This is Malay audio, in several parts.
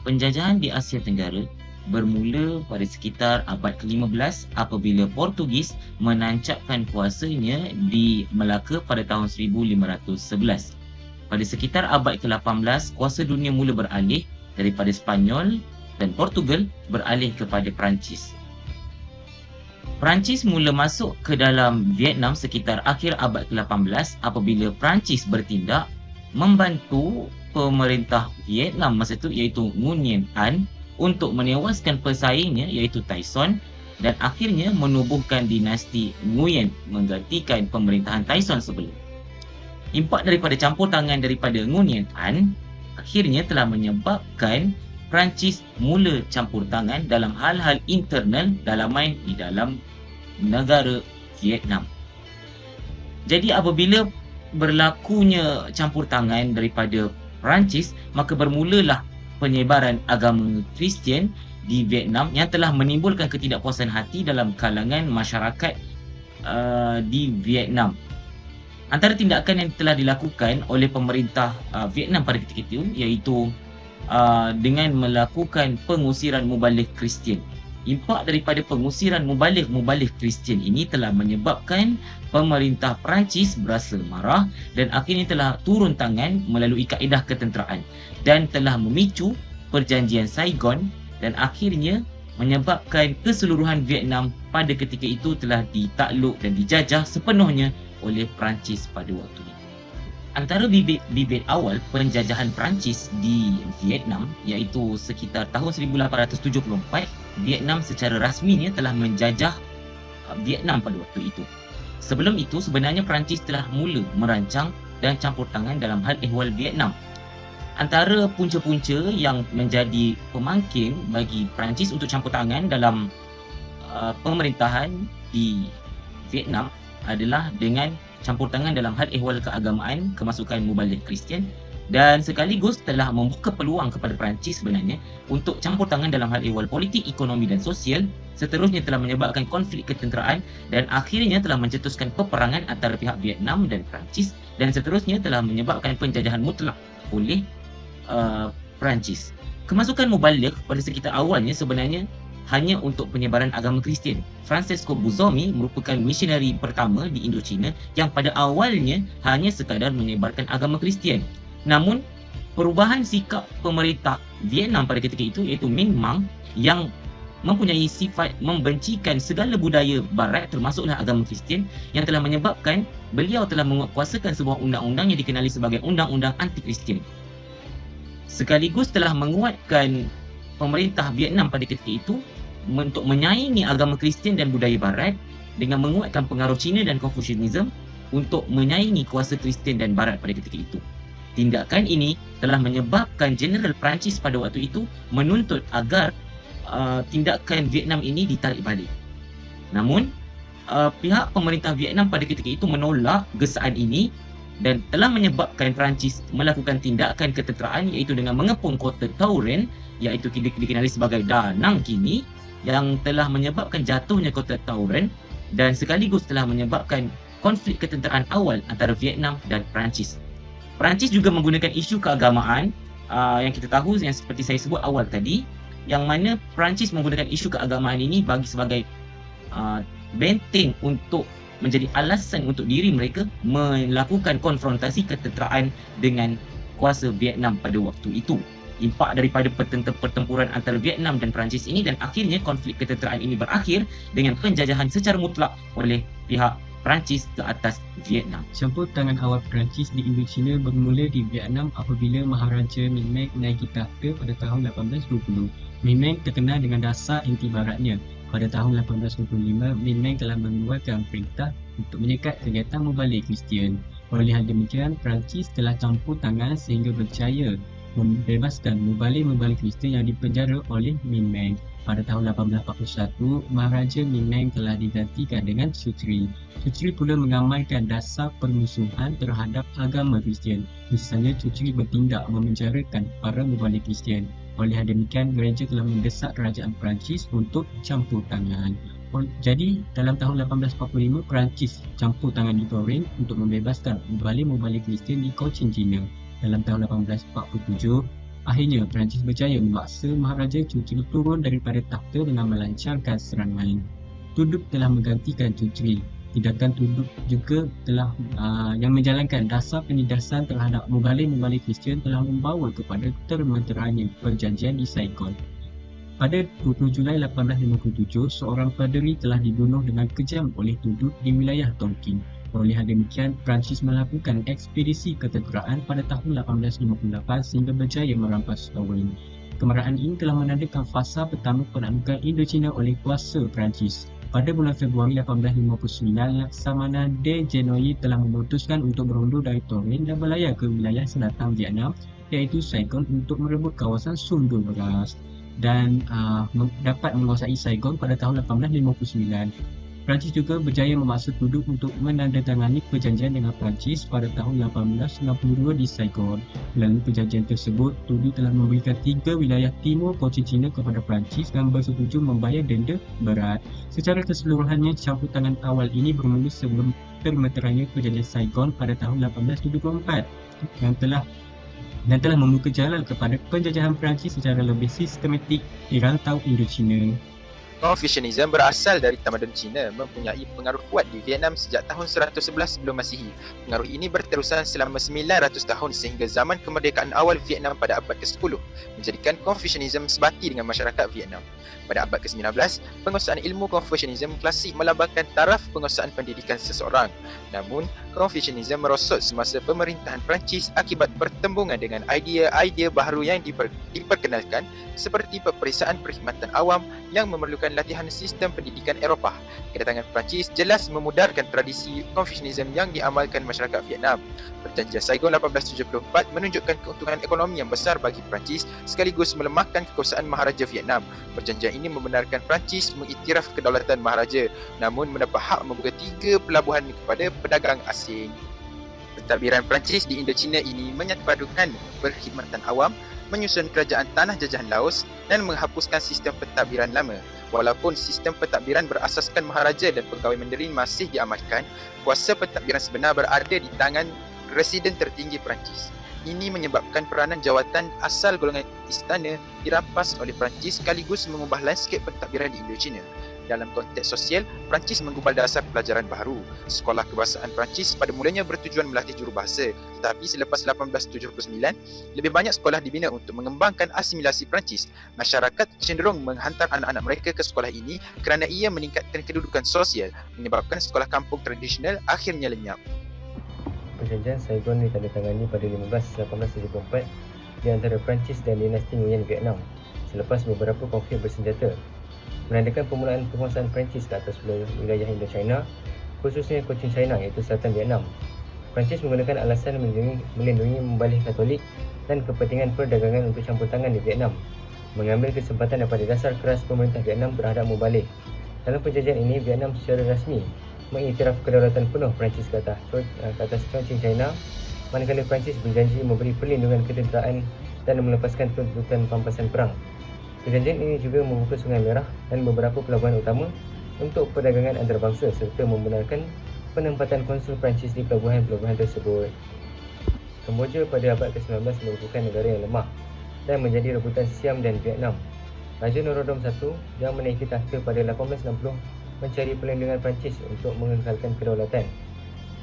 Penjajahan di Asia Tenggara bermula pada sekitar abad ke-15 apabila Portugis menancapkan kuasanya di Melaka pada tahun 1511. Pada sekitar abad ke-18, kuasa dunia mula beralih daripada Sepanyol dan Portugal beralih kepada Perancis. Perancis mula masuk ke dalam Vietnam sekitar akhir abad ke-18 apabila Perancis bertindak membantu pemerintah Vietnam masa itu iaitu Nguyen Yên An untuk menewaskan pesaingnya iaitu Tai Son dan akhirnya menubuhkan dinasti Nguyen menggantikan pemerintahan Tai Son sebelum. Impak daripada campur tangan daripada Nguyen Yên An akhirnya telah menyebabkan Perancis mula campur tangan dalam hal-hal internal dalaman di dalam negara Vietnam. Jadi apabila berlakunya campur tangan daripada Perancis, maka bermulalah penyebaran agama Kristian di Vietnam yang telah menimbulkan ketidakpuasan hati dalam kalangan masyarakat di Vietnam. Antara tindakan yang telah dilakukan oleh pemerintah Vietnam pada ketika itu iaitu dengan melakukan pengusiran mubalik Kristian. Impak daripada pengusiran mubalik Kristian ini telah menyebabkan pemerintah Perancis berasa marah dan akhirnya telah turun tangan melalui kaedah ketenteraan dan telah memicu perjanjian Saigon dan akhirnya menyebabkan keseluruhan Vietnam pada ketika itu telah ditakluk dan dijajah sepenuhnya oleh Perancis pada waktu itu. Antara bibit awal penjajahan Perancis di Vietnam iaitu sekitar tahun 1874, Vietnam secara rasminya telah menjajah Vietnam pada waktu itu. Sebelum itu sebenarnya Perancis telah mula merancang dan campur tangan dalam hal ehwal Vietnam. Antara punca-punca yang menjadi pemangkin bagi Perancis untuk campur tangan dalam pemerintahan di Vietnam adalah dengan campur tangan dalam hal ehwal keagamaan, kemasukan mubalik Kristian dan sekaligus telah membuka peluang kepada Perancis sebenarnya untuk campur tangan dalam hal ehwal politik, ekonomi dan sosial, seterusnya telah menyebabkan konflik ketenteraan dan akhirnya telah mencetuskan peperangan antara pihak Vietnam dan Perancis dan seterusnya telah menyebabkan penjajahan mutlak oleh Perancis. Kemasukan mubalik pada sekitar awalnya sebenarnya hanya untuk penyebaran agama Kristian. Francesco Buzomi merupakan misionari pertama di Indochina yang pada awalnya hanya sekadar menyebarkan agama Kristian. Namun, perubahan sikap pemerintah Vietnam pada ketika itu iaitu Minh Mang yang mempunyai sifat membencikan segala budaya barat termasuklah agama Kristian yang telah menyebabkan beliau telah menguatkuasakan sebuah undang-undang yang dikenali sebagai Undang-Undang Anti-Kristian. Sekaligus telah menguatkan pemerintah Vietnam pada ketika itu untuk menyaingi agama Kristian dan budaya barat dengan menguatkan pengaruh Cina dan Confucianism untuk menyaingi kuasa Kristian dan barat pada ketika itu. Tindakan ini telah menyebabkan Jeneral Perancis pada waktu itu menuntut agar tindakan Vietnam ini ditarik balik. Namun, pihak pemerintah Vietnam pada ketika itu menolak gesaan ini dan telah menyebabkan Perancis melakukan tindakan ketenteraan iaitu dengan mengepung kota Tauren iaitu dikenali sebagai Da Nang kini yang telah menyebabkan jatuhnya kota Tauren dan sekaligus telah menyebabkan konflik ketenteraan awal antara Vietnam dan Perancis. Perancis juga menggunakan isu keagamaan yang kita tahu yang seperti saya sebut awal tadi yang mana Perancis menggunakan isu keagamaan ini bagi sebagai benteng untuk menjadi alasan untuk diri mereka melakukan konfrontasi ketenteraan dengan kuasa Vietnam pada waktu itu. Impak daripada pertempuran antara Vietnam dan Perancis ini dan akhirnya konflik ketenteraan ini berakhir dengan penjajahan secara mutlak oleh pihak Perancis ke atas Vietnam. Campur tangan awal Perancis di Indochina bermula di Vietnam apabila Maharaja Minh Mang naiki takhta pada tahun 1820. Minh Mang terkenal dengan dasar anti baratnya. Pada tahun 1825, Minh Mang telah mengeluarkan perintah untuk menyekat kegiatan mubalik Kristian. Oleh hal demikian, Perancis telah campur tangan sehingga berjaya membebaskan mubalik Kristian yang dipenjara oleh Minh Mang. Pada tahun 1841, Maharaja Minh Mang telah digantikan dengan Sutri. Sutri pula mengamalkan dasar permusuhan terhadap agama Kristian. Misalnya, Sutri bertindak memenjarakan para mubalik Kristian. Oleh hal demikian, gereja telah mendesak kerajaan Perancis untuk campur tangan. Jadi, dalam tahun 1845, Perancis campur tangan di Tauren untuk membebaskan mubalik Kristian di Cochin, China. Dalam tahun 1847, Akhirnya, Perancis berjaya memaksa Maharaja Churchill turun daripada takhta dengan melancarkan serangan. Tuduk telah menggantikan Churchill. Tindakan Tuduk juga telah yang menjalankan dasar penindasan terhadap mubalik-mubalik Kristian telah membawa kepada termeterainya perjanjian di Saigon. Pada 20 Julai 1857, seorang paderi telah dibunuh dengan kejam oleh Tuduk di wilayah Tonkin. Perolehan demikian, Perancis melakukan ekspedisi ketenteraan pada tahun 1858 sehingga berjaya merampas Owen. Kemarahan ini telah menandakan fasa pertama penaklukan Indochina oleh kuasa Perancis. Pada bulan Februari 1859, Laksamana de Genoa telah memutuskan untuk berundur dari Tonkin dan berlayar ke wilayah selatan Vietnam, iaitu Saigon, untuk merebut kawasan sumber beras dan dapat menguasai Saigon pada tahun 1859. Perancis juga berjaya memaksa Tuduk untuk menandatangani perjanjian dengan Perancis pada tahun 1862 di Saigon. Melalui perjanjian tersebut, Tuduk telah memberikan 3 wilayah timur Cochinchina kepada Perancis dan bersetuju membayar denda berat. Secara keseluruhannya, campur tangan awal ini bermula sebelum termeterainya perjanjian Saigon pada tahun 1874 dan telah membuka jalan kepada penjajahan Perancis secara lebih sistematik di rantau Indochina. Confucianism berasal dari tamadun Cina, mempunyai pengaruh kuat di Vietnam sejak tahun 111 sebelum Masihi. Pengaruh ini berterusan selama 900 tahun sehingga zaman kemerdekaan awal Vietnam pada abad ke-10, menjadikan Confucianism sebati dengan masyarakat Vietnam. Pada abad ke-19, penguasaan ilmu Confucianism klasik melambangkan taraf penguasaan pendidikan seseorang. Namun, Confucianism merosot semasa pemerintahan Perancis akibat pertembungan dengan idea-idea baharu yang diperkenalkan seperti peperiksaan perkhidmatan awam yang memerlukan latihan sistem pendidikan Eropah. Kedatangan Perancis jelas memudarkan tradisi Confucianism yang diamalkan masyarakat Vietnam. Perjanjian Saigon 1874 menunjukkan keuntungan ekonomi yang besar bagi Perancis sekaligus melemahkan kekuasaan Maharaja Vietnam. Perjanjian ini membenarkan Perancis mengiktiraf kedaulatan Maharaja, namun mendapat hak membuka 3 pelabuhan kepada pedagang asing. Pentadbiran Perancis di Indochina ini menyatupadukan perkhidmatan awam, menyusun kerajaan tanah jajahan Laos dan menghapuskan sistem pentadbiran lama. Walaupun sistem pentadbiran berasaskan Maharaja dan pegawai Mandarin masih diamalkan, kuasa pentadbiran sebenar berada di tangan Residen tertinggi Perancis. Ini menyebabkan peranan jawatan asal golongan istana dirampas oleh Perancis sekaligus mengubah lanskap pentadbiran di Indochina. Dalam konteks sosial, Perancis menggubal dasar pelajaran baharu. Sekolah kebahasaan Perancis pada mulanya bertujuan melatih jurubahasa, tetapi selepas 1879, lebih banyak sekolah dibina untuk mengembangkan asimilasi Perancis. Masyarakat cenderung menghantar anak-anak mereka ke sekolah ini kerana ia meningkatkan kedudukan sosial, menyebabkan sekolah kampung tradisional akhirnya lenyap. Perjanjian Saigon ditandatangani pada 1874 di antara Perancis dan dinasti Nguyen Vietnam selepas beberapa konflik bersenjata, menandakan permulaan penguasaan Perancis ke atas wilayah Indochina, khususnya Cochinchina iaitu selatan Vietnam. Perancis menggunakan alasan melindungi membalik Katolik dan kepentingan perdagangan untuk campur tangan di Vietnam, mengambil kesempatan daripada dasar keras pemerintah Vietnam terhadap membalik. Dalam perjanjian ini, Vietnam secara rasmi mengiktiraf kedaulatan penuh Perancis ke atas Cochinchina, manakala Perancis berjanji memberi perlindungan ketenteraan dan melepaskan tuntutan pampasan perang. Perjanjian ini juga membuka Sungai Merah dan beberapa pelabuhan utama untuk perdagangan antarabangsa serta membenarkan penempatan konsul Perancis di pelabuhan-pelabuhan tersebut. Kemboja pada abad ke-19 merupakan negara yang lemah dan menjadi rebutan Siam dan Vietnam. Raja Norodom I yang menaiki takhta pada 1860 mencari perlindungan Perancis untuk mengekalkan kedaulatan.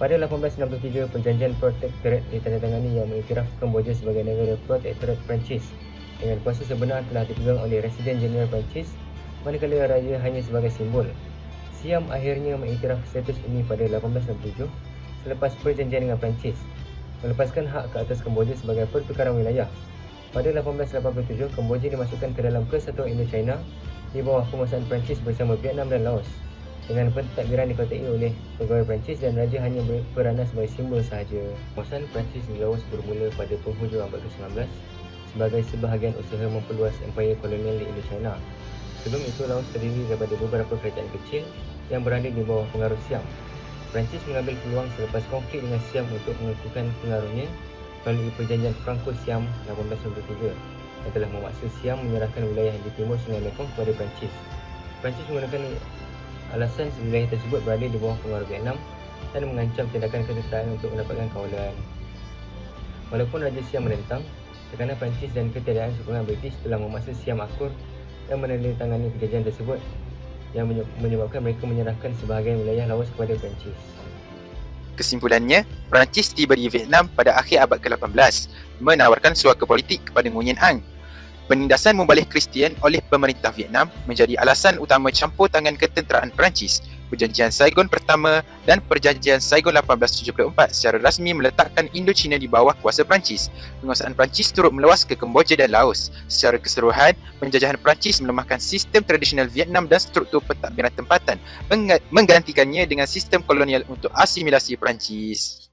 Pada 1863, Perjanjian Protectorate ditandatangani yang mengiktiraf Kemboja sebagai negara Protectorate Perancis dengan kuasa sebenar telah dipegang oleh Residen Jeneral Perancis, manakala raja hanya sebagai simbol. Siam akhirnya mengiktiraf status ini pada 1867 selepas perjanjian dengan Perancis, melepaskan hak ke atas Kemboja sebagai pertukaran wilayah. Pada 1887, Kemboja dimasukkan ke dalam Kesatuan Indochina di bawah penguasaan Perancis bersama Vietnam dan Laos. Dengan pentadbiran dikotai oleh pegawai Perancis dan raja hanya berperanan sebagai simbol sahaja. Penguasaan Perancis di Laos bermula pada penghujung abad ke-19 sebagai sebahagian usaha memperluas empayar kolonial di Indochina. Sebelum itu, Laos terdiri daripada beberapa kerajaan kecil yang berada di bawah pengaruh Siam. Perancis mengambil peluang selepas konflik dengan Siam untuk mengukuhkan pengaruhnya melalui perjanjian Franco-Siam 1893 yang telah memaksa Siam menyerahkan wilayah di timur Sungai Mekong kepada Perancis. Perancis menggunakan alasan wilayah tersebut berada di bawah pengaruh Vietnam dan mengancam tindakan ketenteraan untuk mendapatkan kawalan. Walaupun Raja Siam menentang, Tekanan Perancis dan ketiadaan sokongan British telah memaksa Siam akur dan menandatangani perjanjian tersebut yang menyebabkan mereka menyerahkan sebahagian wilayah Laos kepada Perancis. Kesimpulannya, Perancis tiba di Vietnam pada akhir abad ke-18, menawarkan suaka politik kepada Nguyen Anh. Penindasan mubalik Kristian oleh pemerintah Vietnam menjadi alasan utama campur tangan ketenteraan Perancis. Perjanjian Saigon pertama dan Perjanjian Saigon 1874 secara rasmi meletakkan Indochina di bawah kuasa Perancis. Penguasaan Perancis turut meluas ke Kemboja dan Laos. Secara keseluruhan, penjajahan Perancis melemahkan sistem tradisional Vietnam dan struktur pentadbiran tempatan, menggantikannya dengan sistem kolonial untuk asimilasi Perancis.